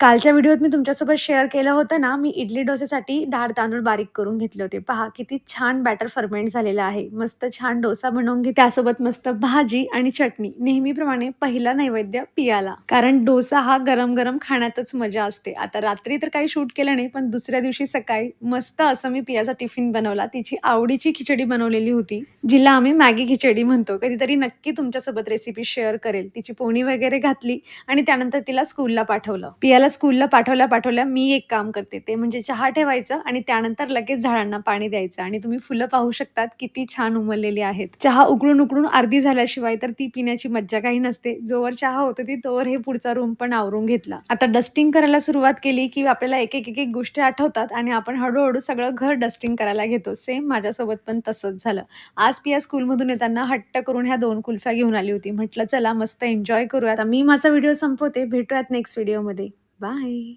कालच्या व्हिडिओत मी तुमच्यासोबत शेअर केलं होतं ना, मी इडली डोश्यासाठी डाळ तांदूळ बारीक करून घेतले होते. पहा किती छान बॅटर फर्मेंट झालेलं आहे. मस्त छान डोसा बनवून घे त्यासोबत मस्त भाजी आणि चटणी. नेहमीप्रमाणे पहिला नैवेद्य पियाला. कारण डोसा हा गरम-गरम खाण्यातच मजा असते. आता रात्री तर काही शूट केलं नाही, पण दुसऱ्या दिवशी सकाळी मस्त असं मी पियाचा टिफिन बनवला. तिची आवडीची खिचडी बनवलेली होती, जिला आम्ही मॅगी खिचडी म्हणतो. कधीतरी नक्की तुमच्यासोबत रेसिपी शेअर करेल. तिची पोळी वगैरे घातली आणि त्यानंतर तिला स्कूलला पाठवलं. पियाला स्कूलला पाठवल्या-पाठवल्या मी एक काम करते, ते म्हणजे चहा ठेवायचं आणि त्यानंतर लगेच झाडांना पाणी द्यायचं आणि तुम्ही फुलं पाहू शकतात किती छान उमललेली आहेत. चहा उकळून-उकळून अर्धी झाल्याशिवाय तर ती पिण्याची मज्जा काही नसते. जोवर चहा होत होती तोवर हे पुढचा रूम पण आवरून घेतला. आता डस्टिंग करायला सुरुवात केली, की आपल्याला एक-एक गोष्टी आठवतात आणि आपण हळू सगळं घर डस्टिंग करायला घेतो. सेम माझ्यासोबत पण तसंच झालं. आज पिया स्कूलमधून येताना हट्ट करून ह्या 2 कुल्फ्या घेऊन आली होती. म्हटलं चला मस्त एन्जॉय करूया. आता मी माझा व्हिडिओ संपवते. भेटूयात नेक्स्ट व्हिडिओमध्ये. बाय.